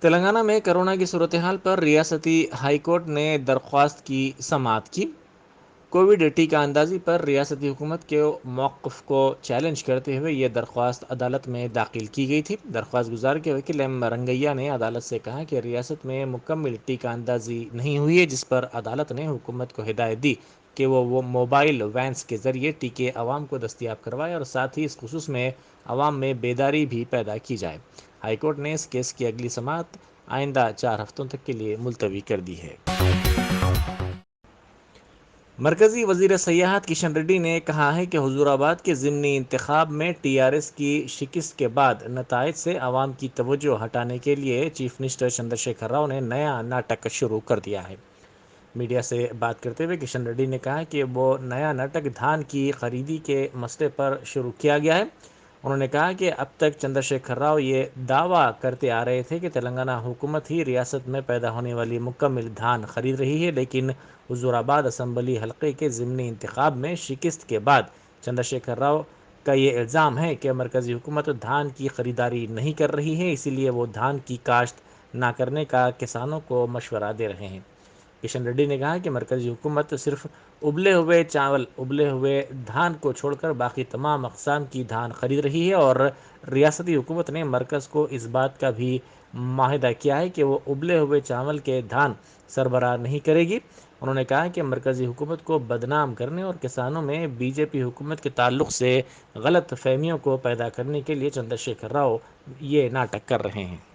तेलंगाना में कोरोना की सूरत हाल पर रियासती हाई कोर्ट ने दरख्वास्त की समाअत की। कोविड टीका अंदाजी पर रियासती हुकूमत के मौक़िफ़ को चैलेंज करते हुए ये दरख्वास्त अदालत में दाखिल की गई थी। दरख्वास्त गुजार के वकील एम रंगैया ने अदालत से कहा कि रियासत में मुकम्मल टीका अंदाजी नहीं हुई है, जिस पर अदालत ने हुकूमत को हिदायत दी कि वो मोबाइल वैन्स के ज़रिए टीके आवाम को दस्तियाब करवाए और साथ ही इस खुसूस में आवाम में बेदारी भी पैदा की जाए। हाईकोर्ट ने इस केस की अगली समाअत आइंदा 4 हफ्तों तक के लिए मुलतवी कर दी है। मरकज़ी वज़ीर सयाहत किशन रेड्डी ने कहा है कि हुजूराबाद के ज़िमनी इंतखाब में टीआरएस की शिकस्त के बाद नताइज से आवाम की तवज्जो हटाने के लिए चीफ मिनिस्टर चंद्रशेखर राव ने नया नाटक शुरू कर दिया है। मीडिया से बात करते हुए किशन रेड्डी ने कहा कि वो नया नाटक धान की खरीदी के मसले पर शुरू किया गया है। उन्होंने कहा कि अब तक चंद्रशेखर राव ये दावा करते आ रहे थे कि तेलंगाना हुकूमत ही रियासत में पैदा होने वाली मुकम्मल धान खरीद रही है, लेकिन हुजूराबाद असम्बली हलके के ज़िमनी इंतखाब में शिकस्त के बाद चंद्रशेखर राव का ये इल्ज़ाम है कि मरकज़ी हुकूमत धान की ख़रीदारी नहीं कर रही है, इसीलिए वो धान की काश्त ना करने का किसानों को मशवरा दे रहे हैं। किशन रेड्डी ने कहा कि मरकज़ी हुकूमत सिर्फ उबले हुए चावल, उबले हुए धान को छोड़कर बाकी तमाम अक़साम की धान खरीद रही है और रियासती हुकूमत ने मरकज़ को इस बात का भी माहिदा किया है कि वो उबले हुए चावल के धान सरबराह नहीं करेगी। उन्होंने कहा कि मरकज़ी हुकूमत को बदनाम करने और किसानों में बीजेपी हुकूमत के ताल्लुक़ से गलत फहमियों को पैदा करने के लिए चंद्रशेखर राव ये नाटक कर रहे हैं।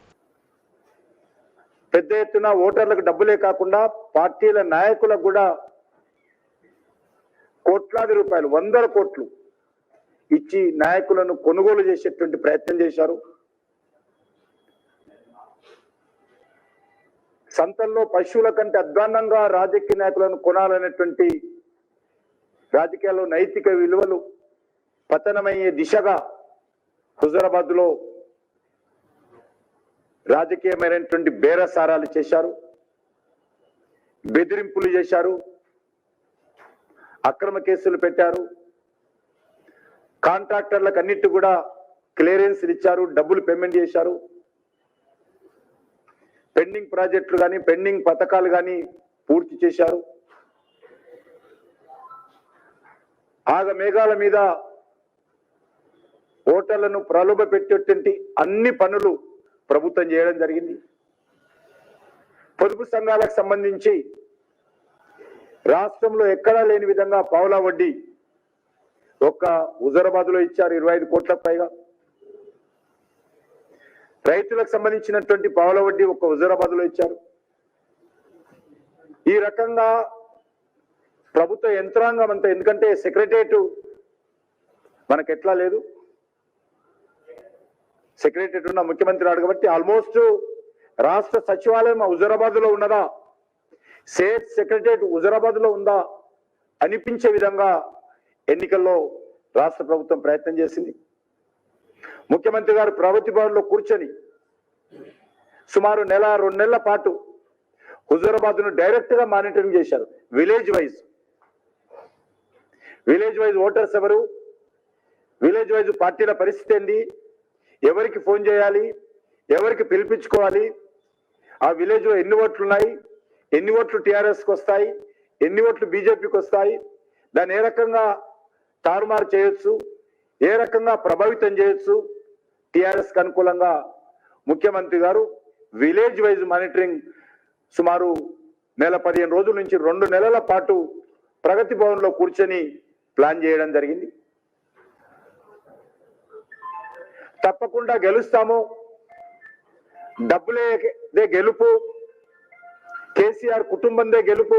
పెద్ద ఎత్తున ఓటర్లకు డబ్బులే కాకుండా పార్టీల నాయకులకు కూడా కోట్లాది రూపాయలు, వందల కోట్లు ఇచ్చి నాయకులను కొనుగోలు చేసేటువంటి ప్రయత్నం చేశారు. సంతల్లో పశువుల కంటే అధ్వాన్నంగా రాజకీయ నాయకులను కొనాలనేటువంటి రాజకీయాల్లో నైతిక విలువలు పతనమయ్యే దిశగా హుజూరాబాద్ లో రాజకీయమైనటువంటి బేరసారాలు చేశారు, బెదిరింపులు చేశారు, అక్రమ కేసులు పెట్టారు, కాంట్రాక్టర్లకు అన్నిటి కూడా క్లియరెన్స్లు ఇచ్చారు, డబ్బులు పేమెంట్ చేశారు, పెండింగ్ ప్రాజెక్టులు కానీ పెండింగ్ పథకాలు కానీ పూర్తి చేశారు. ఆగ మేఘాల మీద ఓటర్లను ప్రలోభ పెట్టేటువంటి అన్ని పనులు ప్రభుత్వం చేయడం జరిగింది. పొదుపు సంఘాలకు సంబంధించి రాష్ట్రంలో ఎక్కడా లేని విధంగా పావులా వడ్డీ ఒక్క హుజూరాబాద్ లో ఇచ్చారు, 25 కోట్లకు పైగా. రైతులకు సంబంధించినటువంటి పావులా వడ్డీ ఒక్క హుజూరాబాద్ లో ఇచ్చారు. ఈ రకంగా ప్రభుత్వ యంత్రాంగం అంతా, ఎందుకంటే సెక్రటరియట్ మనకు ఎట్లా లేదు, సెక్రటరియట్ ఉన్న ముఖ్యమంత్రి రాడు కాబట్టి ఆల్మోస్ట్ రాష్ట్ర సచివాలయం హుజూరాబాద్ లో ఉన్నదా, స్టేట్ సెక్రటరియట్ హుజూరాబాద్ లో ఉందా అనిపించే విధంగా ఎన్నికల్లో రాష్ట్ర ప్రభుత్వం ప్రయత్నం చేసింది. ముఖ్యమంత్రి గారు ప్రగతి భవన్ లో కూర్చొని సుమారు నెల 2 నెలల పాటు హుజూరాబాద్ ను డైరెక్ట్ గా మానిటరింగ్ చేశారు. విలేజ్ వైజ్ ఓటర్స్ ఎవరు, విలేజ్ వైజ్ పార్టీల పరిస్థితి ఏంటి, ఎవరికి ఫోన్ చేయాలి, ఎవరికి పిలిపించుకోవాలి, ఆ విలేజ్ లో ఎన్ని ఓట్లు ఉన్నాయి, ఎన్ని ఓట్లు టీఆర్ఎస్కి వస్తాయి, ఎన్ని ఓట్లు బీజేపీకి వస్తాయి, దాన్ని ఏ రకంగా తారుమారు చేయొచ్చు, ఏ రకంగా ప్రభావితం చేయొచ్చు, టీఆర్ఎస్కి అనుకూలంగా ముఖ్యమంత్రి గారు విలేజ్ వైజ్ మానిటరింగ్ సుమారు నెల 15 రోజుల నుంచి 2 నెలల పాటు ప్రగతి భవన్ లో కూర్చొని ప్లాన్ చేయడం జరిగింది. తప్పకుండా గెలుస్తాము, డబ్బులే గెలుపు, కేసీఆర్ కుటుంబందే గెలుపు,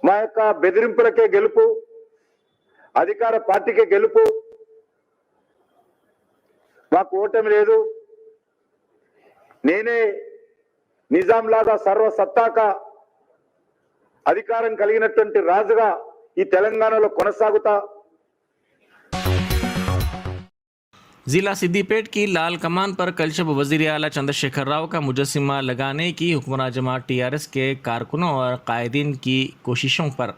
మా యొక్క బెదిరింపులకే గెలుపు, అధికార పార్టీకే గెలుపు, మాకు ఓటమి లేదు, నేనే నిజాం లాగా సర్వసత్తాక అధికారం కలిగినటువంటి రాజుగా ఈ తెలంగాణలో కొనసాగుతా. ज़िला सिद्दीपेट की लाल कमान पर कल शब वज़ीर आला चंद्रशेखर राव का मुजस्सिमा लगाने की हुक्मरान जमात टीआरएस के कारकुनों और कायदीन की कोशिशों पर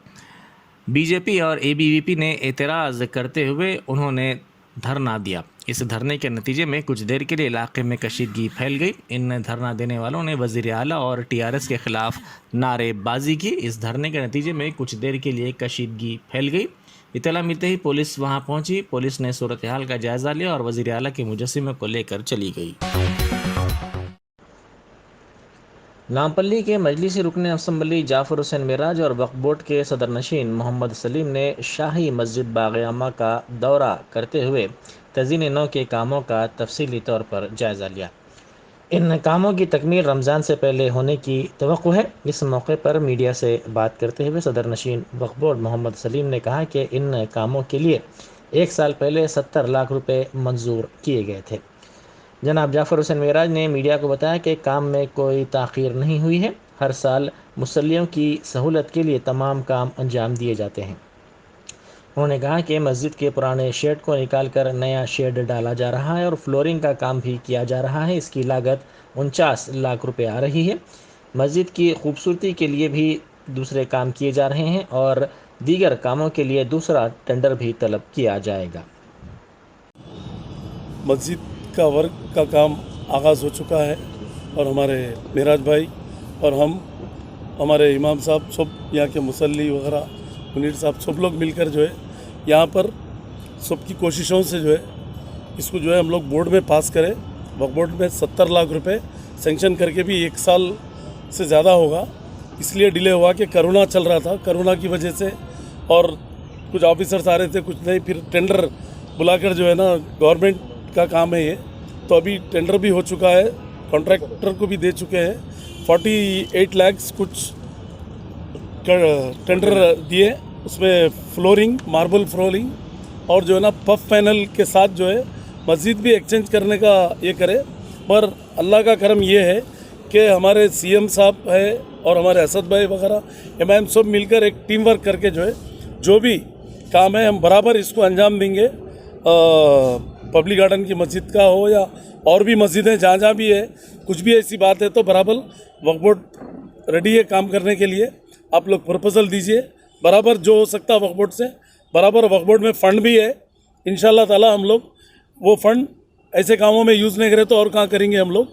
बीजेपी और एबीवीपी ने एतराज़ करते हुए उन्होंने धरना दिया। इस धरने के नतीजे में कुछ देर के लिए इलाके में कशीदगी फैल गई। इन धरना देने वालों ने वज़ीर आला और टीआरएस के खिलाफ नारेबाजी की। इस धरने के नतीजे में कुछ देर के लिए कशीदगी फैल गई। इत्तला मिलते ही पुलिस वहां पहुंची। पुलिस ने सूरत हाल का जायज़ा लिया और वज़ीर आला के मुजस्सिमे को लेकर चली गई। नामपल्ली के मजलिसी रुकन असम्बली जाफ़र हुसैन मिराज और वक्फ बोर्ड के सदर नशीन मोहम्मद सलीम ने शाही मस्जिद बाग़-ए-आमा का दौरा करते हुए तज़ीन नौ के कामों का तफसीली तौर पर जायज़ा लिया। इन कामों की तकमील रमज़ान से पहले होने की तवक्को है। इस मौके पर मीडिया से बात करते हुए सदर नशीन वक्फ बोर्ड मोहम्मद सलीम ने कहा कि इन कामों के लिए 1 साल पहले 70 लाख रुपए मंजूर किए गए थे। जनाब जाफ़र हुसैन मिराज ने मीडिया को बताया कि काम में कोई ताख़ीर नहीं हुई है। हर साल मुसल्लियों की सहूलत के लिए तमाम काम अंजाम दिए जाते हैं। उन्होंने कहा कि मस्जिद के पुराने शेड को निकाल कर नया शेड डाला जा रहा है और फ्लोरिंग का काम भी किया जा रहा है। इसकी लागत 49 लाख रुपए आ रही है। मस्जिद की खूबसूरती के लिए भी दूसरे काम किए जा रहे हैं और दीगर कामों के लिए दूसरा टेंडर भी तलब किया जाएगा। मस्जिद का वर्क का काम आगाज़ हो चुका है और हमारे मिराज भाई और हम हमारे इमाम साहब सब यहाँ के मुसल्ली वगैरह मुनीर साहब सब लोग मिलकर जो है यहाँ पर सबकी कोशिशों से जो है इसको जो है हम लोग बोर्ड में पास करें। वक्फ बोर्ड में 70 लाख रुपए सेंक्शन करके भी 1 साल से ज़्यादा होगा, इसलिए डिले हुआ कि करोना चल रहा था। करोना की वजह से और कुछ ऑफिसर्स आ रहे थे, कुछ नहीं, फिर टेंडर बुलाकर जो है ना गवर्नमेंट का काम है ये, तो अभी टेंडर भी हो चुका है, कॉन्ट्रैक्टर को भी दे चुके हैं। 48 लाख कुछ टेंडर दिए, उसमें फ्लोरिंग, मार्बल फ्लोरिंग और जो है ना पफ पैनल के साथ जो है मस्जिद भी एक्सचेंज करने का ये करे। पर अल्लाह का करम ये है कि हमारे सीएम साहब है और हमारे असद भाई वगैरह इमाम सब मिलकर एक टीम वर्क करके जो है जो भी काम है हम बराबर इसको अंजाम देंगे। पब्लिक गार्डन की मस्जिद का हो या और भी मस्जिदें जहाँ जहाँ भी है, कुछ भी ऐसी बात है तो बराबर वक्फ बोर्ड रेडी है काम करने के लिए। आप लोग प्रपोजल दीजिए, बराबर जो हो सकता है वक्फ बोर्ड से। बराबर वक्फ बोर्ड में फ़ंड भी है, इंशाल्लाह ताला हम लोग वो फ़ंड ऐसे कामों में यूज़ नहीं करें तो और कहाँ करेंगे हम लोग।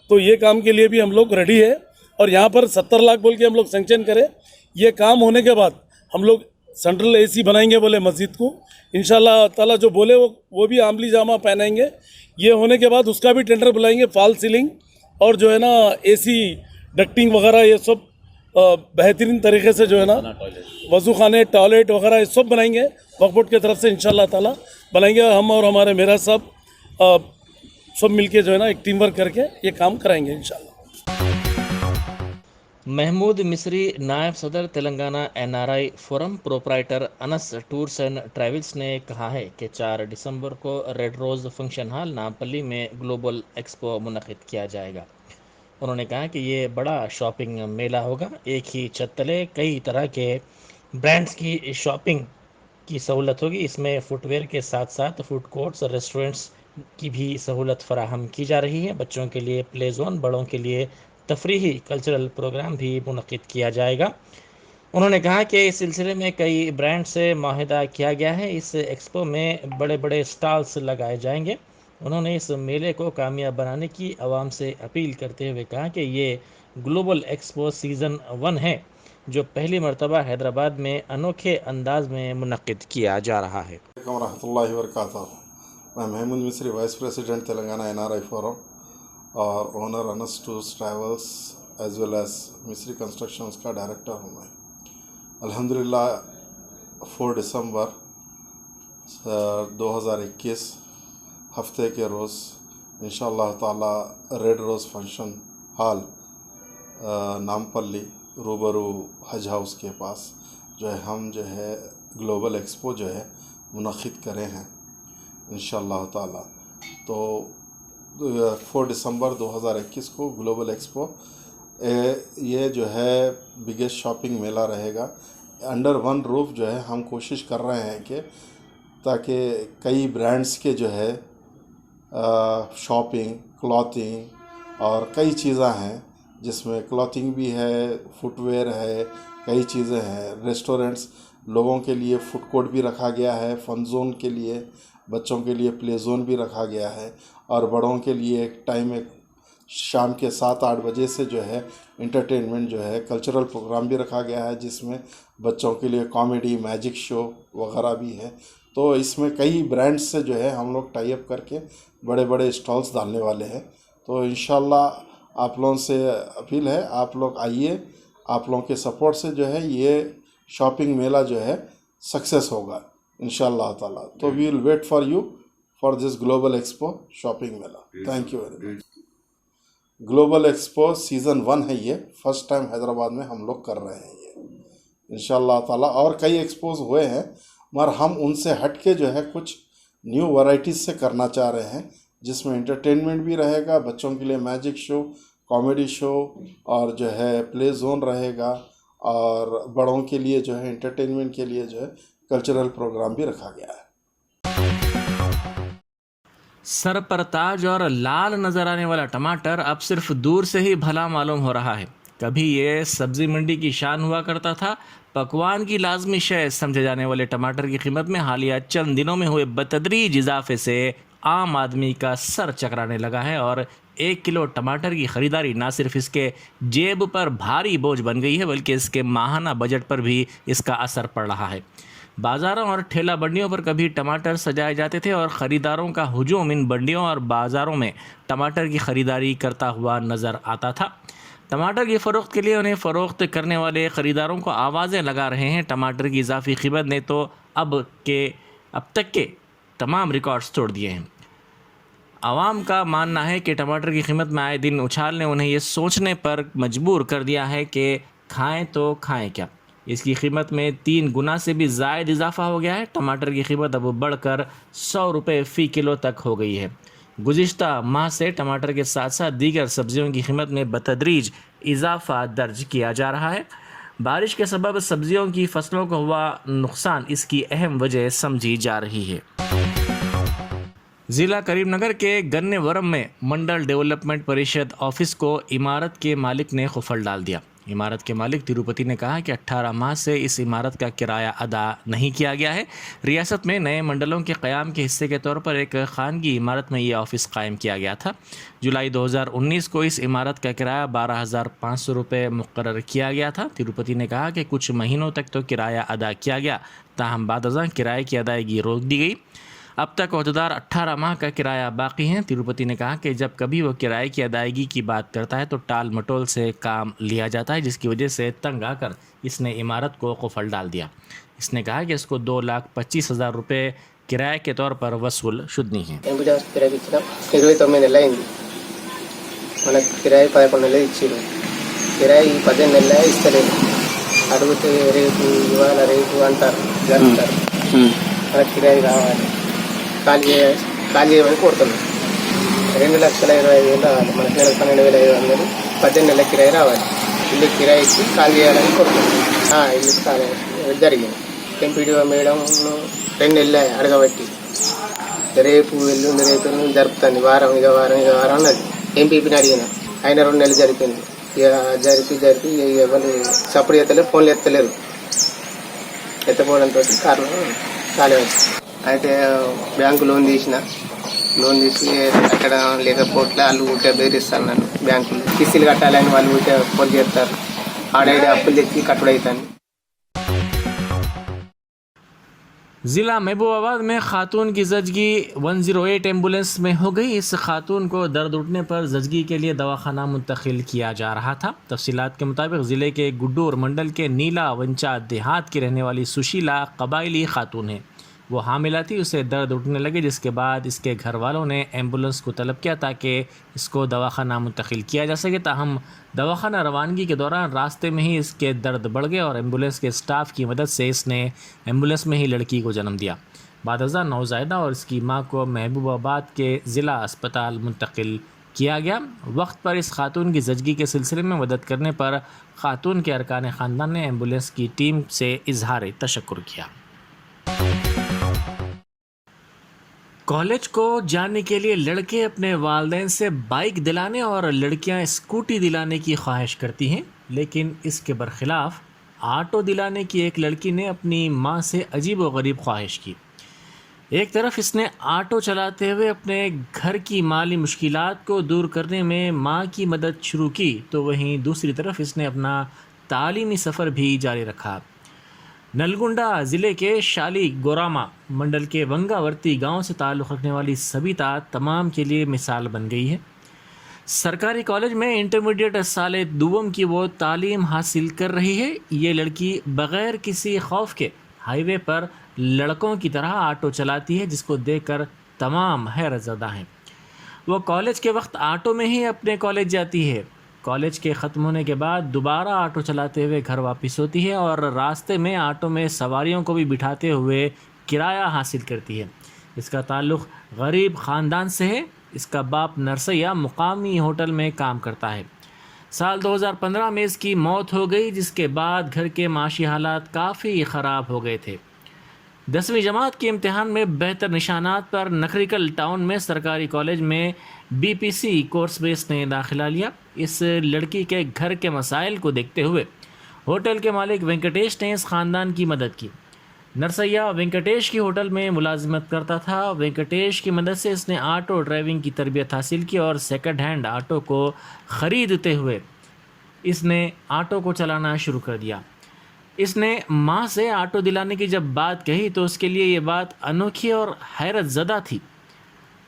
तो ये काम के लिए भी हम लोग रेडी है और यहाँ पर 70 लाख बोल के हम लोग सेंक्शन करें। ये काम होने के बाद हम लोग सेंट्रल एसी बनाएंगे बोले मस्जिद को, इंशाल्लाह ताला जो बोले वो भी आमली जामा पहनाएंगे। ये होने के बाद उसका भी टेंडर बुलाएंगे, फॉल सीलिंग और जो है ना एसी डक्टिंग वगैरह ये सब बेहतरीन तरीके से जो है ना वज़ू खाने, टॉयलेट वगैरह ये सब बनाएंगे वक्फ बोर्ड की तरफ से, इंशाल्लाह ताला बनाएंगे। हम और हमारे मेरा साहब सब मिलके जो है ना एक टीम वर्क करके ये काम कराएंगे इंशाल्लाह। महमूद मिस्री नायब सदर Telangana NRI forum proprietor Anas tours and travels ने कहा है कि 4 दिसंबर को red rose function hall Nampally में ग्लोबल एक्सपो मुनक़िद किया जाएगा। उन्होंने कहा कि ये बड़ा शॉपिंग मेला होगा। एक ही छत तले कई तरह के ब्रांड्स की शॉपिंग की सहूलत होगी। इसमें फुटवेयर के साथ साथ फूड कोर्ट्स और रेस्टोरेंट्स की भी सहूलत फराहम की जा रही है। बच्चों के लिए प्ले जोन, बड़ों के लिए तफरीही कल्चरल प्रोग्राम भी मुनक़िद किया जाएगा। उन्होंने कहा कि इस सिलसिले में कई ब्रांड से माहिदा किया गया है। इस एक्सपो में बड़े बड़े स्टॉल्स लगाए जाएंगे। उन्होंने इस मेले को कामयाब बनाने की आवाम से अपील करते हुए कहा कि ये ग्लोबल एक्सपो सीज़न 1 है जो पहली मरतबा हैदराबाद में अनोखे अंदाज में मुनक़िद किया जा रहा है। रहमतुल्लाहि व बरकातहू। मैं Mahmood Misri vice president Telangana NRI forum और owner Anas tours travels as well as Misri constructions का डायरेक्टर हूँ मैं। अल्हम्दुलिल्लाह 4 दिसंबर 2021 हफ्ते के रोज़ इंशाअल्लाह ताला red rose function hall Nampally रूबरू हज हाउस के पास जो है हम जो है ग्लोबल एक्सपो जो है मुनक़िद करे हैं इंशाअल्लाह ताला। तो 4 दिसंबर 2021 को ग्लोबल एक्सपो ये जो है बिगेस्ट शॉपिंग मेला रहेगा। अंडर वन रूफ जो है हम कोशिश कर रहे हैं कि ताकि कई ब्रांड्स के जो है शॉपिंग, क्लॉथिंग और कई चीज़ें हैं जिसमें क्लॉथिंग भी है, फुटवेयर है, कई चीज़ें हैं। रेस्टोरेंट्स लोगों के लिए फूड कोर्ट भी रखा गया है, फन जोन के लिए बच्चों के लिए प्ले जोन भी रखा गया है और बड़ों के लिए एक शाम के 7-8 बजे से जो है इंटरटेनमेंट जो है कल्चरल प्रोग्राम भी रखा गया है, जिसमें बच्चों के लिए कॉमेडी, मैजिक शो वगैरह भी है। तो इसमें कई ब्रांड्स से जो है हम लोग टाई अप करके बड़े बड़े स्टॉल्स डालने वाले हैं। तो इंशाल्लाह आप लोगों से अपील है, आप लोग आइए, आप लोगों के सपोर्ट से जो है ये शॉपिंग मेला जो है सक्सेस होगा इंशाल्लाह ताला। तो we will wait for you for this global expo shopping मेला। Thank you very much. Global expo season 1 है, ये फर्स्ट टाइम हैदराबाद में हम लोग कर रहे हैं ये इंशाल्लाह ताला। और कई एक्सपोज हुए हैं मगर हम उनसे हट के जो है कुछ न्यू वैरायटीज़ से करना चाह रहे हैं, जिसमें इंटरटेनमेंट भी रहेगा, बच्चों के लिए मैजिक शो, कॉमेडी शो और जो है प्ले जोन रहेगा, और बड़ों के लिए जो है इंटरटेनमेंट के लिए जो है कल्चरल प्रोग्राम भी रखा गया है। सर पर ताज और लाल नजर आने वाला टमाटर अब सिर्फ दूर से ही भला मालूम हो रहा है। कभी ये सब्जी मंडी की शान हुआ करता था। पकवान की लाजमी शय समझे जाने वाले टमाटर की कीमत में हालिया चंद दिनों में हुए बतदरीज इजाफे से आम आदमी का सर चकराने लगा है और 1 किलो टमाटर की ख़रीदारी ना सिर्फ इसके जेब पर भारी बोझ बन गई है, बल्कि इसके माहाना बजट पर भी इसका असर पड़ रहा है। बाज़ारों और ठेला बंडियों पर कभी टमाटर सजाए जाते थे और ख़रीदारों का हुजूम इन बंडियों और बाज़ारों में टमाटर की ख़रीदारी करता हुआ नज़र आता था। टमाटर की फ़रोख्त के लिए उन्हें फ़रोख्त करने वाले ख़रीदारों को आवाज़ें लगा रहे हैं। टमाटर की इजाफी कीमत ने तो अब तक के तमाम रिकॉर्ड्स तोड़ दिए हैं। आवाम का मानना है कि टमाटर की कीमत में आए दिन उछाल ने उन्हें ये सोचने पर मजबूर कर दिया है कि खाएं तो खाएं क्या। इसकी कीमत में 3 गुना से भी ज़ायद इजाफा हो गया है। टमाटर की कीमत अब बढ़कर 100 रुपये फ़ी किलो तक हो गई है। गुज़िश्ता माह से टमाटर के साथ साथ दीगर सब्जियों की कीमत में बतदरीज इजाफा दर्ज किया जा रहा है। बारिश के सबब सब्जियों की फसलों को हुआ नुकसान इसकी अहम वजह समझी जा रही है। ज़िला करीमनगर के गन्नेवरम में मंडल डेवलपमेंट परिषद ऑफिस को इमारत के मालिक ने खुफल डाल दिया। इमारत के मालिक तिरुपति ने कहा कि 18 माह से इस इमारत का किराया अदा नहीं किया गया है। रियासत में नए मंडलों के क़याम के हिस्से के तौर पर एक खानगी इमारत में ये ऑफ़िस कायम किया गया था। जुलाई 2019 को इस इमारत का किराया 12,500 रुपये मुकर्रर किया गया था। तिरुपति ने कहा कि कुछ महीनों तक तो किराया अदा किया गया, ताहम बाद किराए की अदायगी रोक दी गई। अब तक अहदेदार 18 माह का किराया बाकी है। तिरुपति ने कहा कि जब कभी वो किराए की अदायगी की बात करता है तो टाल मटोल से काम लिया जाता है, जिसकी वजह से तंग आकर इसने इमारत को खुफल डाल दिया। इसने कहा कि इसको 2,25,000 रुपये किराए के तौर पर वसूल शुदनी है। ఖాళీ చేయమని కోరుతున్నాం. 2,25,000 రావాలి, మనకి నెలకు 12,500, 18 నెలల కిరాయి రావాలి. ఇల్లు కిరాయికి ఖాళీ చేయాలని కోరుతున్నాం. ఇల్లు ఖాళీ జరిగింది. ఎంపీడీఓ మేడం 2 నెలలు అడగబట్టి రేపు ఎల్లుండి జరుపుతుంది, వారం ఇక అన్నది. ఎంపీపీని అడిగిన, ఆయన 2 నెలలు జరిపింది. ఇక జరిపి ఎవరు సపోర్ట్ చేస్తలేరు, ఫోన్లు ఎత్తలేరు. ఎత్తపోవడంతో కారణం ఖాళీ వచ్చింది. అయితే బ్యాంకు లోన్ తీసి కట్టడం లేకపోతే వాళ్ళు ఊరికే బెదిరిస్తారు నన్ను. బ్యాంకులు కిస్తీలు కట్టాలని వాళ్ళు ఊరికే ఫోన్ చేస్తారు. ఆడైతే అప్పులు తెచ్చి కట్టుడవుతాను. ज़िला महबूबाबाद में खातून की जजगी 108 एम्बुलेंस में हो गई। इस खातून को दर्द उठने पर जजगी के लिए दवाखाना मुंतकिल किया जा रहा था। तफसीलात के मुताबिक ज़िले के गुड्डूर मंडल के नीला वंचा देहात की रहने वाली सुशीला कबायली खातून है। वो हामिला थी, उसे दर्द उठने लगे, जिसके बाद इसके घर वालों ने एम्बुलेंस को तलब किया ताकि इसको दवाखाना मुंतकिल किया जा सके। ताहम दवाखाना रवानगी के दौरान रास्ते में ही इसके दर्द बढ़ गए और एम्बुलेंस के स्टाफ की मदद से इसने एम्बुलेंस में ही लड़की को जन्म दिया। बादअज़ा नौज़ायदा और इसकी माँ को महबूबाबाद के ज़िला अस्पताल मुंतकिल किया गया। वक्त पर इस खातून की जजगी के सिलसिले में मदद करने पर खातून के अरकान ख़ानदान ने एम्बुलेंस की टीम से इजहार तशक्कुर किया। कॉलेज को जाने के लिए लड़के अपने वालिदैन से बाइक दिलाने और लड़कियां स्कूटी दिलाने की ख्वाहिश करती हैं, लेकिन इसके बरखिलाफ़ आटो दिलाने की एक लड़की ने अपनी मां से अजीब व गरीब ख्वाहिश की। ایک طرف اس نے آٹو چلاتے ہوئے اپنے گھر کی مالی مشکلات کو دور کرنے میں ماں کی مدد شروع کی تو وہیں دوسری طرف اس نے اپنا تعلیمی سفر بھی جاری رکھا۔ نلگنڈا ضلع کے شالی گوراما منڈل کے ونگاورتی گاؤں سے تعلق رکھنے والی سبیتا تمام کے لیے مثال بن گئی ہے۔ سرکاری کالج میں انٹرمیڈیٹ سال دوم کی وہ تعلیم حاصل کر رہی ہے۔ یہ لڑکی بغیر کسی خوف کے ہائی وے پر لڑکوں کی طرح آٹو چلاتی ہے، جس کو دیکھ کر تمام حیرت زدہ ہیں۔ وہ کالج کے وقت آٹو میں ہی اپنے کالج جاتی ہے، کالج کے ختم ہونے کے بعد دوبارہ آٹو چلاتے ہوئے گھر واپس ہوتی ہے اور راستے میں آٹو میں سواریوں کو بھی بٹھاتے ہوئے کرایہ حاصل کرتی ہے۔ اس کا تعلق غریب خاندان سے ہے۔ اس کا باپ نرسیا مقامی ہوٹل میں کام کرتا ہے۔ سال 2015 میں اس کی موت ہو گئی، جس کے بعد گھر کے معاشی حالات کافی خراب ہو گئے تھے۔ 10ویں جماعت کے امتحان میں بہتر نشانات پر نکریکل ٹاؤن میں سرکاری کالج میں BPC کورس میں اس نے داخلہ لیا۔ اس لڑکی کے گھر کے مسائل کو دیکھتے ہوئے ہوٹل کے مالک وینکٹیش نے اس خاندان کی مدد کی۔ نرسیا وینکٹیش کی ہوٹل میں ملازمت کرتا تھا۔ وینکٹیش کی مدد سے اس نے آٹو ڈرائیونگ کی تربیت حاصل کی اور سیکنڈ ہینڈ آٹو کو خریدتے ہوئے اس نے آٹو کو چلانا شروع کر دیا۔ اس نے ماں سے آٹو دلانے کی جب بات کہی تو اس کے لیے یہ بات انوکھی اور حیرت زدہ تھی۔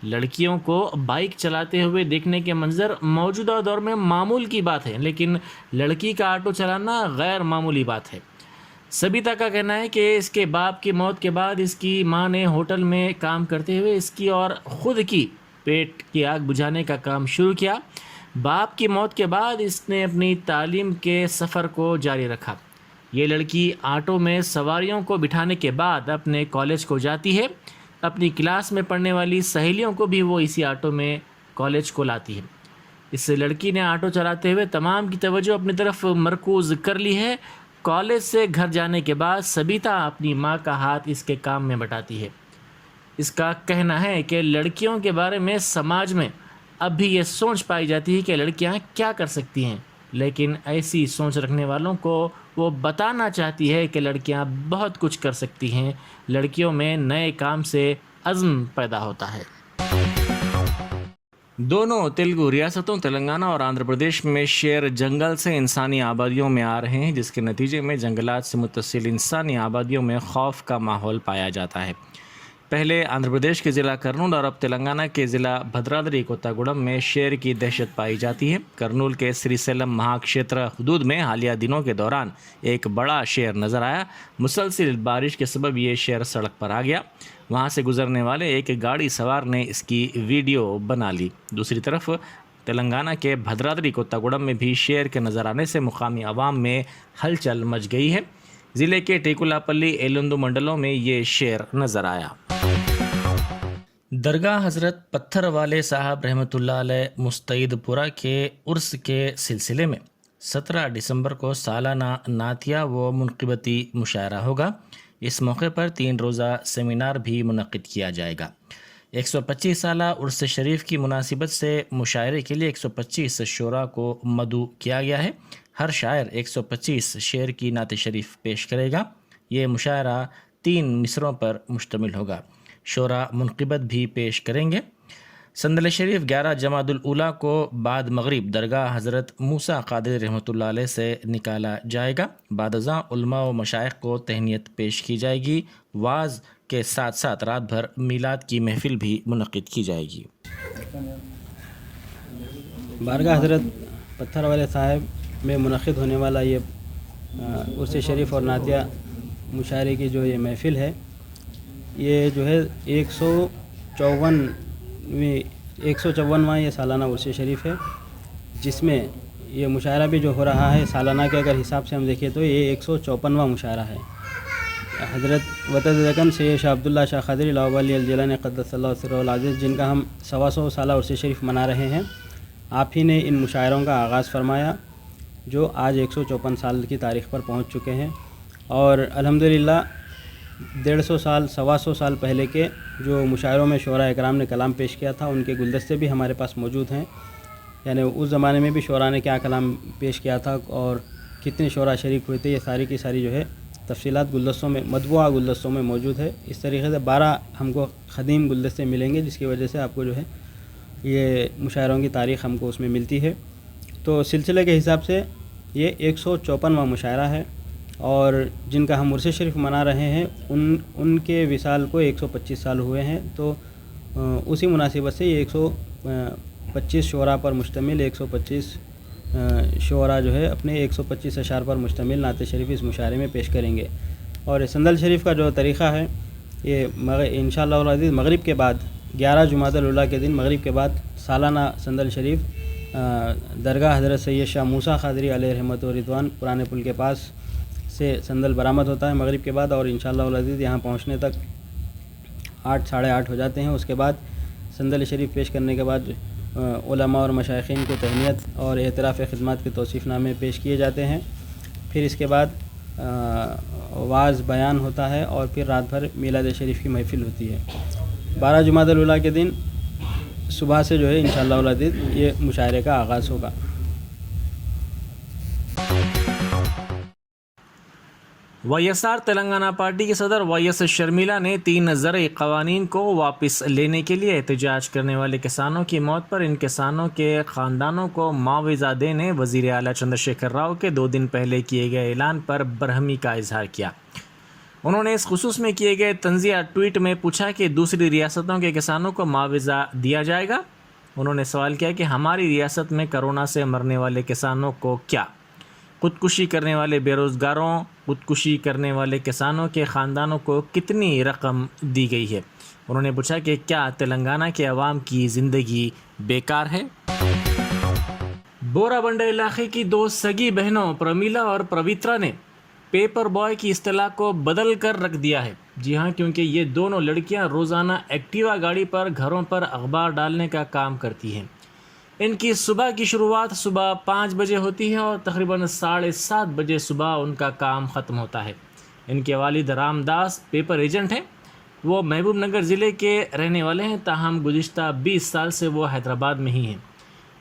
لڑکیوں کو بائک چلاتے ہوئے دیکھنے کے منظر موجودہ دور میں معمول کی بات ہے، لیکن لڑکی کا آٹو چلانا غیر معمولی بات ہے۔ سبیتا کا کہنا ہے کہ اس کے باپ کی موت کے بعد اس کی ماں نے ہوٹل میں کام کرتے ہوئے اس کی اور خود کی پیٹ کی آگ بجھانے کا کام شروع کیا۔ باپ کی موت کے بعد اس نے اپنی تعلیم کے سفر کو جاری رکھا۔ یہ لڑکی آٹو میں سواریوں کو بٹھانے کے بعد اپنے کالج کو جاتی ہے۔ اپنی کلاس میں پڑھنے والی سہیلیوں کو بھی وہ اسی آٹو میں کالج کو لاتی ہے۔ اس لڑکی نے آٹو چلاتے ہوئے تمام کی توجہ اپنی طرف مرکوز کر لی ہے۔ کالج سے گھر جانے کے بعد سبیتا اپنی ماں کا ہاتھ اس کے کام میں بٹاتی ہے۔ اس کا کہنا ہے کہ لڑکیوں کے بارے میں سماج میں اب بھی یہ سوچ پائی جاتی ہے کہ لڑکیاں کیا کر سکتی ہیں، لیکن ایسی سوچ رکھنے والوں کو وہ بتانا چاہتی ہے کہ لڑکیاں بہت کچھ کر سکتی ہیں۔ لڑکیوں میں نئے کام سے عزم پیدا ہوتا ہے۔ دونوں تیلگو ریاستوں تلنگانہ اور آندھرا پردیش میں شیر جنگل سے انسانی آبادیوں میں آ رہے ہیں، جس کے نتیجے میں جنگلات سے متصل انسانی آبادیوں میں خوف کا ماحول پایا جاتا ہے۔ پہلے آندھرا پردیش کے ضلع کرنول اور اب تلنگانہ کے ضلع بھدرادری کوتاگوڑم میں شیر کی دہشت پائی جاتی ہے۔ کرنول کے سری سیلم مہاکشیتر حدود میں حالیہ دنوں کے دوران ایک بڑا شیر نظر آیا۔ مسلسل بارش کے سبب یہ شیر سڑک پر آ گیا۔ وہاں سے گزرنے والے ایک گاڑی سوار نے اس کی ویڈیو بنا لی۔ دوسری طرف تلنگانہ کے بھدرادری کوتاگوڑم میں بھی شیر کے نظر آنے سے مقامی عوام میں ہلچل مچ گئی ہے۔ ضلع کے ٹیکولا پلی ایلندو منڈلوں میں یہ شیر نظر آیا۔ درگاہ حضرت پتھر والے صاحب رحمۃ اللہ علیہ مستعید پورہ کے عرس کے سلسلے میں 17 دسمبر کو سالانہ نعتیہ و منقبتی مشاعرہ ہوگا۔ اس موقع پر 3 روزہ سیمینار بھی منعقد کیا جائے گا۔ 125 سالہ عرس شریف کی مناسبت سے مشاعرے کے لیے 125 شعراء کو مدعو کیا گیا ہے۔ ہر شاعر 125 شعر کی نعت شریف پیش کرے گا۔ یہ مشاعرہ 3 مصروں پر مشتمل ہوگا۔ شعراء منقبت بھی پیش کریں گے۔ سندل شریف 11 جمادی الاولیٰ کو بعد مغرب درگاہ حضرت موسیٰ قادری رحمۃ اللہ علیہ سے نکالا جائے گا۔ بعد ازاں علماء و مشائخ کو تہنیت پیش کی جائے گی۔ واعظ کے ساتھ ساتھ رات بھر میلاد کی محفل بھی منعقد کی جائے گی۔ بارگاہ حضرت پتھر والے صاحب میں منعقد ہونے والا یہ عرس شریف اور نعتیہ مشاعرے کی جو یہ محفل ہے، یہ جو ہے 154واں یہ سالانہ عرس شریف ہے، جس میں یہ مشاعرہ بھی جو ہو رہا ہے سالانہ کے اگر حساب سے ہم دیکھیں تو یہ 154واں مشاعرہ ہے۔ حضرت وطد رقم سے شاہ عبداللہ شاہ قادری لاؤبالی الجیلانی قدس اللہ سرہ العزیز، جن کا ہم 125 سالہ عرس شریف منا رہے ہیں، آپ ہی نے ان مشاعروں کا آغاز فرمایا جو آج 154 سال کی تاریخ پر پہنچ چکے ہیں، اور الحمدللہ 150 سال 125 سال پہلے کے جو مشاعروں میں شعراء اکرام نے کلام پیش کیا تھا، ان کے گلدستے بھی ہمارے پاس موجود ہیں۔ یعنی اس زمانے میں بھی شعراء نے کیا کلام پیش کیا تھا اور کتنے شعراء شریک ہوئے تھے، یہ ساری کی ساری جو ہے तफसीलात गुलदस्तों में, मतबूआ गुलदस्तों में मौजूद है। इस तरीके से 12 हमको ख़दीम गुलदस्ते मिलेंगे, जिसकी वजह से आपको जो है ये मुशायरों की तारीख़ हमको उसमें मिलती है। तो सिलसिले के हिसाब से ये 154वां मुशायरा है, और जिनका हम उर्स शरीफ मना रहे हैं उनके विसाल को 125 साल हुए हैं। तो उसी मुनासिबत से ये 125 शोरा पर मुश्तमिल 125 शोरा जो है अपने 125 अशार पर मुश्तमिल नात शरीफ इस मुशायरे में पेश करेंगे। और संदल शरीफ का जो तरीक़ा है ये इंशाअल्लाह अज़ीज़ मगरिब के बाद 11 जुमादुल उला के दिन मगरिब के बाद सालाना संदल शरीफ दरगाह हज़रत सैयद शाह मूसा क़ादरी अलैहि रहमत व रिदवान पुराने पुल के पास से संदल बरामद होता है मगरिब के बाद, और इंशाअल्लाह अज़ीज़ यहाँ पहुँचने तक 8 साढ़े 8 हो जाते हैं। उसके बाद संदल शरीफ पेश करने के बाद उलमा और मशाइखीन को तहनीत और एतराफ़ ख़िदमत के तौसीफ़नामे पेश किए जाते हैं। फिर इसके बाद वाज़ बयान होता है, और फिर रात भर मीलाद शरीफ की महफ़िल होती है। 12 जुमादुल उला के दिन सुबह से जो है इंशाअल्लाह अज़ीज़ ये मुशायरे का आगाज़ होगा। YSR तेलंगाना पार्टी के सदर YS शर्मिला ने 3 ज़रई क़वानीन को वापस लेने के लिए एहतजाज करने वाले किसानों की मौत पर इन किसानों के ख़ानदानों को मुआवज़ा देने वज़ीर आला चंद्रशेखर राव के 2 दिन पहले किए गए ऐलान पर बरहमी का इजहार किया। उन्होंने इस खुसूस में किए गए तंज़िया ट्वीट में पूछा कि दूसरी रियासतों के किसानों को मुआवज़ा दिया जाएगा। उन्होंने सवाल किया कि हमारी रियासत में कोरोना से मरने वाले किसानों को क्या, खुदकुशी करने वाले बेरोज़गारों, खुदकुशी करने वाले किसानों के ख़ानदानों को कितनी रकम दी गई है। उन्होंने पूछा कि क्या तेलंगाना के अवाम की ज़िंदगी बेकार है। बोराबंडा इलाके की 2 सगी बहनों प्रमीला और पवित्रा ने पेपर बॉय की इस्तिलाह को बदल कर रख दिया है। जी हाँ, क्योंकि ये दोनों लड़कियां रोज़ाना एक्टिवा गाड़ी पर घरों पर अखबार डालने का काम करती हैं। इनकी सुबह की शुरुआत सुबह 5 बजे होती है और तकरीबन 7:30 बजे सुबह उनका काम ख़त्म होता है। इनके वालिद रामदास पेपर एजेंट हैं। वो महबूब नगर ज़िले के रहने वाले हैं, ताहम गुज़िश्ता 20 साल से वो हैदराबाद में ही हैं।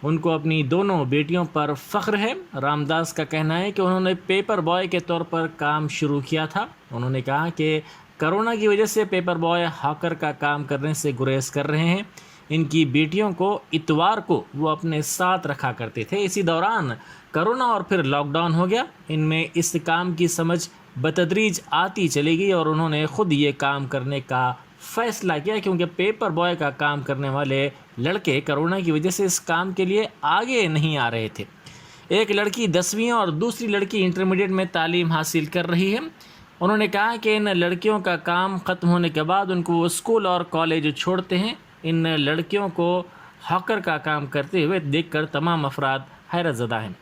उनको अपनी दोनों बेटियों पर फ़ख्र है। रामदास का कहना है कि उन्होंने पेपर बॉय के तौर पर काम शुरू किया था। उन्होंने कहा कि कोरोना की वजह से पेपर बॉय हॉकर का काम करने से गुरेज कर रहे हैं। इनकी बेटियों को इतवार को वो अपने साथ रखा करते थे। इसी दौरान कोरोना और फिर लॉकडाउन हो गया। इनमें इस काम की समझ बतदरीज आती चली गई और उन्होंने ख़ुद ये काम करने का फ़ैसला किया, क्योंकि पेपर बॉय का काम करने वाले लड़के कोरोना की वजह से इस काम के लिए आगे नहीं आ रहे थे। एक लड़की 10वीं और दूसरी लड़की इंटरमीडिएट में तालीम हासिल कर रही है। उन्होंने कहा कि इन लड़कियों का काम ख़त्म होने के बाद उनको वो स्कूल और कॉलेज छोड़ते हैं। इन लड़कियों को हॉकर का काम करते हुए देखकर तमाम अफराद हैरत ज़दा हैं।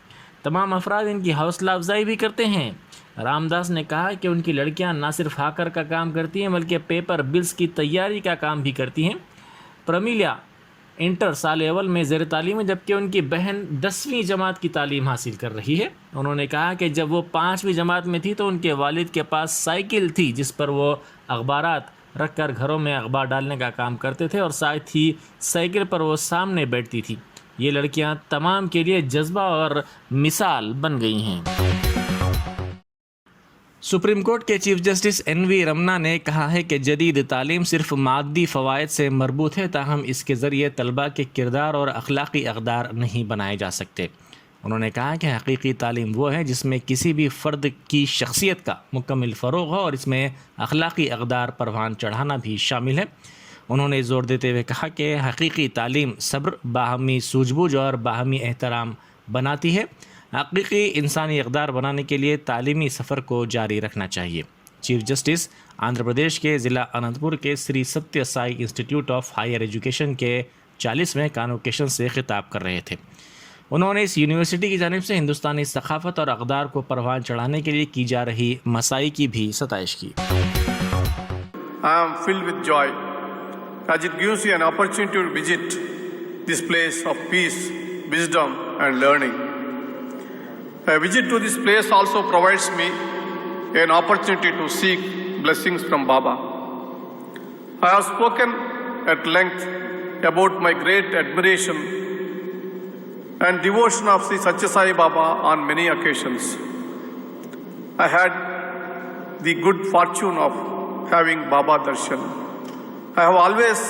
तमाम अफराद इनकी हौसला अफजाई भी करते हैं। रामदास ने कहा कि उनकी लड़कियां ना सिर्फ हॉकर का काम करती हैं बल्कि पेपर बिल्स की तैयारी का काम भी करती हैं। प्रमीला इंटर साल अव्वल में ज़ेर तालीम है, जबकि उनकी बहन 10वीं जमात की तालीम हासिल कर रही है। उन्होंने कहा कि जब वो 5वीं जमात में थी तो उनके वालिद के पास साइकिल थी जिस पर वो अखबारात रख कर घरों में अखबार डालने का काम करते थे और साथ ही साइकिल पर वो सामने बैठती थी। ये लड़कियां तमाम के लिए जज्बा और मिसाल बन गई हैं। सुप्रीम कोर्ट के चीफ जस्टिस NV रमना ने कहा है कि जदीद तालीम सिर्फ मादी फ़वाइद से मरबूत है, ताहम इसके ज़रिए तलबा के किरदार और अखलाक़ी अक़दार नहीं बनाए जा सकते। उन्होंने कहा कि हकीकी तालीम वो है जिसमें किसी भी फ़र्द की शख्सियत का मुकम्मल फ़रोग़ हो और इसमें अखलाक़ी अक़दार परवान चढ़ाना भी शामिल है। उन्होंने ज़ोर देते हुए कहा कि हकीकी तालीम सब्र, बाहमी सूझबूझ और बाहमी एहतराम बनाती है। हकीकी इंसानी इक़दार बनाने के लिए तालीमी सफ़र को जारी रखना चाहिए। चीफ जस्टिस आंध्र प्रदेश के ज़िला अनंतपुर के Shri Sathya Sai institute of higher education के 40वें कॉन्वोकेशन से खिताब कर रहे थे। उन्होंने इस यूनिवर्सिटी की जानिब से हिंदुस्तानी सक़ाफ़त और अक़दार को परवान चढ़ाने के लिए की जा रही मसाई की भी सताइश की। I am filled with joy as it gives you an opportunity to visit this place of peace, wisdom and learning. A visit to this place also provides me an opportunity to seek blessings from Baba. I have spoken at length about my great admiration and devotion of Sri Satya Sai Baba on many occasions. I had the good fortune of having Baba Darshan. I have always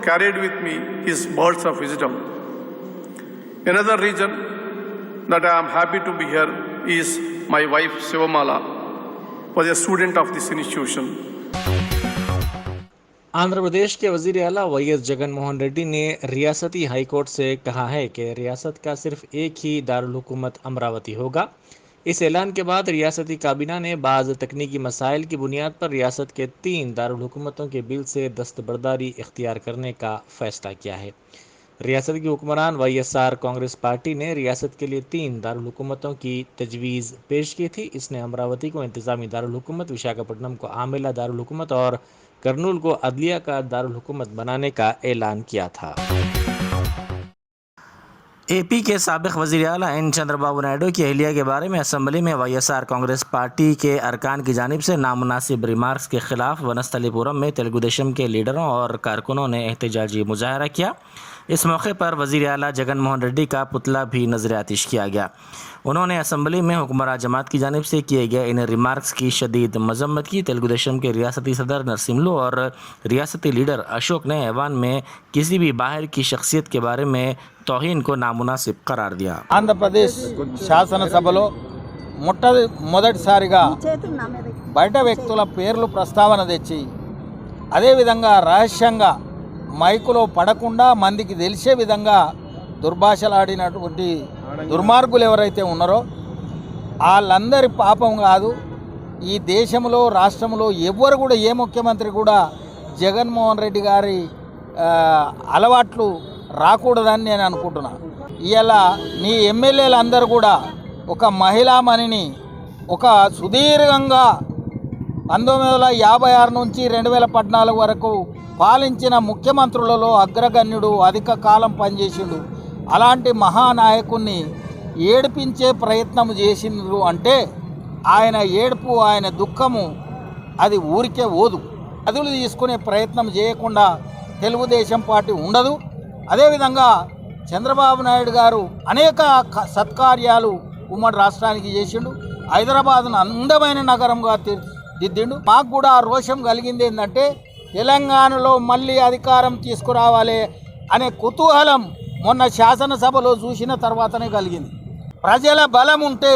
carried with me his words of wisdom. Another reason that I am happy to be here is my wife Sivamala was a student of this institution. Andhra Pradesh के वजीर आला YS Jagan Mohan Reddy ने रियासती high court से कहा है कि रियासत का सिर्फ एक ही दारुल हुकूमत अमरावती होगा। इस ऐलान के बाद रियासती काबीना ने बाज़ तकनीकी मसाइल की बुनियाद पर रियासत के 3 दारुल हुकूमतों के बिल से दस्तबरदारी इख्तियार करने का फैसला किया है। रियासत की हुक्मरान वाईएसआर कांग्रेस पार्टी ने रियासत के लिए 3 दारुल हुकूमतों की तजवीज़ पेश की थी। इसने अमरावती को इंतज़ामी दारुल हुकूमत, विशाखापट्टनम को आमिला दारुल हुकूमत और करनूल को अदलिया का दारुल हुकूमत बनाने का ऐलान किया था। एपी के साबिक़ वज़ीर आला एन चंद्रबाबू नायडू की अहलिया के बारे में असम्बली में वाईएसआर कांग्रेस पार्टी के अरकान की जानिब से नामुनासिब रिमार्क्स के ख़िलाफ़ वनस्थलीपुरम में तेलुगु देशम के लीडरों और कारकुनों ने एहतजाजी मुजाहरा किया। इस मौके पर वज़ीर आला जगन मोहन रेड्डी का पुतला भी नज़र आतिश किया गया। उन्होंने असम्बली में हुक्मरान जमात की जानिब से किए गए इन रिमार्क्स की शदीद मजम्मत की। तेलुगु देशम के रियासती सदर नरसिम्लू और रियासती लीडर अशोक ने ऐवान में किसी भी बाहर की शख्सियत के बारे में तौहीन को नामुनासिब करार दिया। ఆంధ్రప్రదేశ్ శాసనసభలో మొదటిసారిగా బయట వ్యక్తుల పేర్లు ప్రస్తావన తెచ్చి అదేవిధంగా రహస్యంగా మైకులో పడకుండా మందికి తెలిసే విధంగా దుర్భాషలాడినటువంటి దుర్మార్గులు ఎవరైతే ఉన్నారో వాళ్ళందరి పాపం కాదు, ఈ దేశంలో రాష్ట్రంలో ఎవ్వరు కూడా ఏ ముఖ్యమంత్రి కూడా జగన్మోహన్ రెడ్డి గారి అలవాట్లు రాకూడదని నేను అనుకుంటున్నా. ఇలా నీ ఎమ్మెల్యేలందరూ కూడా ఒక మహిళామణిని ఒక సుదీర్ఘంగా 1956 నుంచి 2014 వరకు పాలించిన ముఖ్యమంత్రులలో అగ్రగణ్యుడు, అధిక కాలం పనిచేసిండు. అలాంటి మహానాయకుడిని ఏడిపించే ప్రయత్నం చేసిండ్రు అంటే ఆయన ఏడుపు, ఆయన దుఃఖము అది ఊరికే ఓదు. అదులు తీసుకునే ప్రయత్నం చేయకుండా తెలుగుదేశం పార్టీ ఉండదు. అదేవిధంగా చంద్రబాబు నాయుడు గారు అనేక సత్కార్యాలు ఉమ్మడి రాష్ట్రానికి చేసిండు. హైదరాబాద్ను అందమైన నగరంగా దిద్దిండు. మాకు కూడా ఆ రోషం కలిగింది ఏంటంటే తెలంగాణలో మళ్ళీ అధికారం తీసుకురావాలి అనే కుతూహలం మొన్న శాసనసభలో చూసిన తర్వాతనే కలిగింది. ప్రజల బలం ఉంటే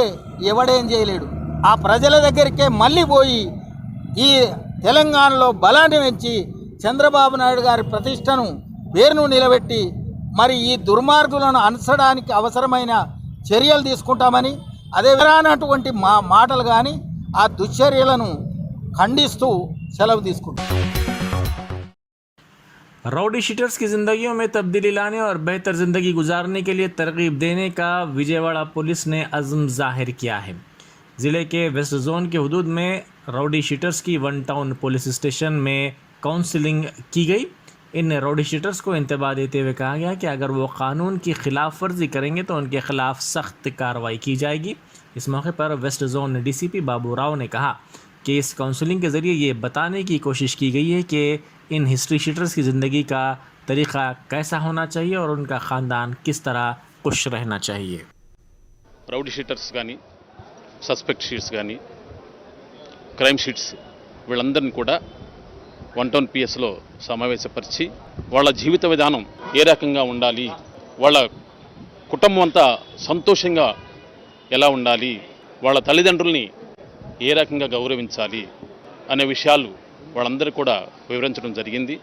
ఎవడేం చేయలేడు. ఆ ప్రజల దగ్గరికే మళ్ళీ పోయి ఈ తెలంగాణలో బలాన్ని పెంచి చంద్రబాబు నాయుడు గారి ప్రతిష్టను, పేరును నిలబెట్టి మరి ఈ దుర్మార్గులను అనసడానికి అవసరమైన చర్యలు తీసుకుంటామని, అదే విధమైనటువంటి మాటలు కానీ ఆ దుశ్చర్యలను ఖండిస్తూ సెలవు తీసుకుంటాం. राउडी शीटर्स की ज़िंदगियों में तब्दीली लाने और बेहतर ज़िंदगी गुजारने के लिए तरगीब देने का विजयवाड़ा पुलिस ने अज़्म ज़ाहिर किया है। ज़िले के वेस्ट जोन के हदूद में राउडी शीटर्स की 1 टाउन पुलिस स्टेशन में काउंसलिंग की गई। इन राउडी शीटर्स को इंतबाह देते हुए कहा गया कि अगर वो कानून की खिलाफ वर्जी करेंगे तो उनके खिलाफ सख्त कार्रवाई की जाएगी। इस मौके पर west zone DCP Babu Rao ने कहा कि इस काउंसलिंग के ज़रिए ये बताने की कोशिश की गई है कि इन हिस्ट्री शीटर्स की ज़िंदगी का तरीक़ा कैसा होना चाहिए और उनका ख़ानदान किस तरह खुश रहना चाहिए। రౌడీ షీటర్స్ కానీ, సస్పెక్ట్ షీట్స్ కానీ, క్రైమ్ షీట్స్ వీళ్ళందరినీ కూడా 1 టౌన్ పిఎస్లో సమావేశపరిచి వాళ్ళ జీవిత విధానం ఏ రకంగా ఉండాలి, వాళ్ళ కుటుంబం అంతా సంతోషంగా ఎలా ఉండాలి, వాళ్ళ తల్లిదండ్రుల్ని ఏ రకంగా గౌరవించాలి అనే విషయాలు వాళ్ళందరూ కూడా వివరించడం జరిగింది.